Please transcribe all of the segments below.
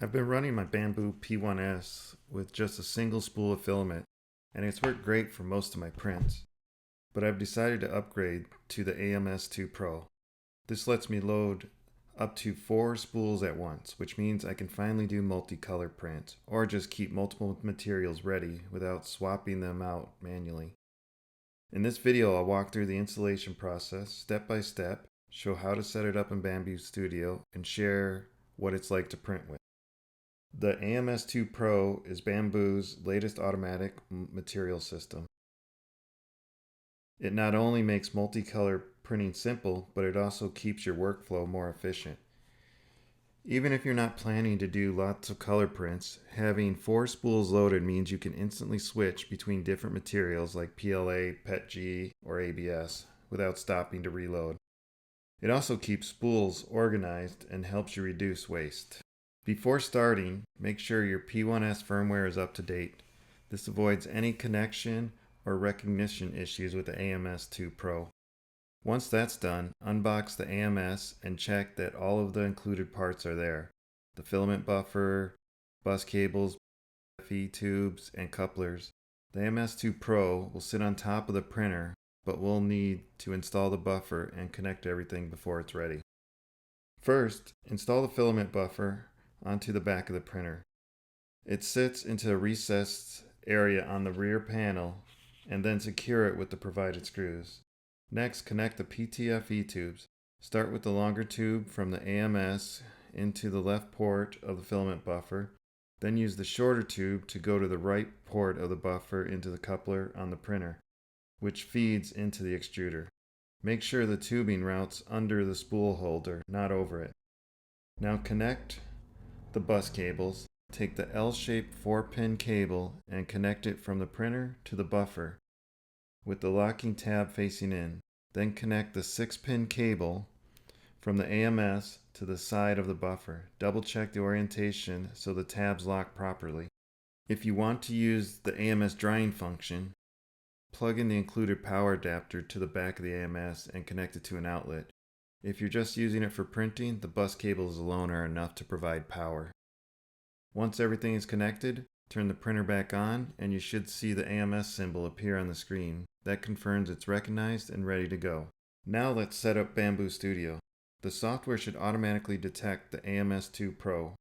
I've been running my Bambu P1S with just a single spool of filament, and it's worked great for most of my prints. But I've decided to upgrade to the AMS2 Pro. This lets me load up to 4 spools at once, which means I can finally do multicolor prints, or just keep multiple materials ready without swapping them out manually. In this video, I'll walk through the installation process step by step, show how to set it up in Bambu Studio, and share what it's like to print with. The AMS2 Pro is Bambu's latest automatic material system. It not only makes multicolor printing simple, but it also keeps your workflow more efficient. Even if you're not planning to do lots of color prints, having 4 spools loaded means you can instantly switch between different materials like PLA, PETG, or ABS without stopping to reload. It also keeps spools organized and helps you reduce waste. Before starting, make sure your P1S firmware is up to date. This avoids any connection or recognition issues with the AMS2 Pro. Once that's done, unbox the AMS and check that all of the included parts are there. The filament buffer, bus cables, FE tubes, and couplers. The AMS2 Pro will sit on top of the printer, but we'll need to install the buffer and connect everything before it's ready. First, install the filament buffer onto the back of the printer. It sits into a recessed area on the rear panel and then secure it with the provided screws. Next, connect the PTFE tubes. Start with the longer tube from the AMS into the left port of the filament buffer. Then use the shorter tube to go to the right port of the buffer into the coupler on the printer, which feeds into the extruder. Make sure the tubing routes under the spool holder, not over it. Now connect the bus cables. Take the L-shaped 4-pin cable and connect it from the printer to the buffer with the locking tab facing in. Then connect the 6-pin cable from the AMS to the side of the buffer. Double check the orientation so the tabs lock properly. If you want to use the AMS drying function, plug in the included power adapter to the back of the AMS and connect it to an outlet. If you're just using it for printing, the bus cables alone are enough to provide power. Once everything is connected, turn the printer back on and you should see the AMS symbol appear on the screen. That confirms it's recognized and ready to go. Now let's set up Bambu Studio. The software should automatically detect the AMS2 Pro.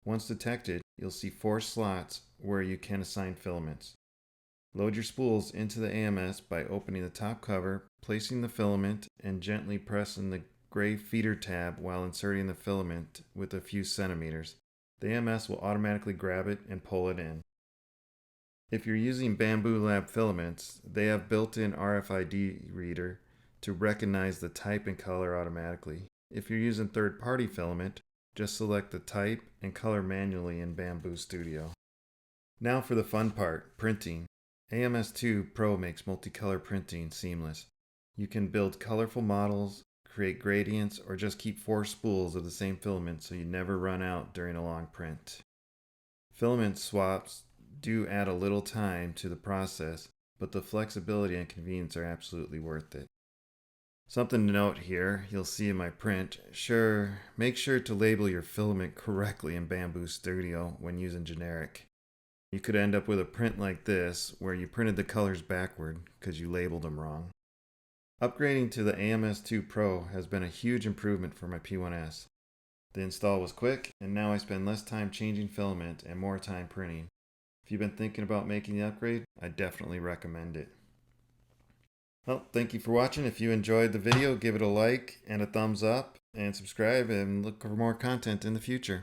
Once detected, you'll see 4 slots where you can assign filaments. Load your spools into the AMS by opening the top cover, placing the filament, and gently pressing the gray feeder tab while inserting the filament with a few centimeters. The AMS will automatically grab it and pull it in. If you're using Bambu Lab filaments, they have built-in RFID reader to recognize the type and color automatically. If you're using third-party filament, just select the type and color manually in Bambu Studio. Now for the fun part, printing. AMS2 Pro makes multicolor printing seamless. You can build colorful models, create gradients, or just keep 4 spools of the same filament so you never run out during a long print. Filament swaps do add a little time to the process, but the flexibility and convenience are absolutely worth it. Something to note here, you'll see in my print, make sure to label your filament correctly in Bambu Studio when using generic. You could end up with a print like this where you printed the colors backward because you labeled them wrong. Upgrading to the AMS2 Pro has been a huge improvement for my P1S. The install was quick, and now I spend less time changing filament and more time printing. If you've been thinking about making the upgrade, I definitely recommend it. Well, thank you for watching. If you enjoyed the video, give it a like and a thumbs up, and subscribe and look for more content in the future.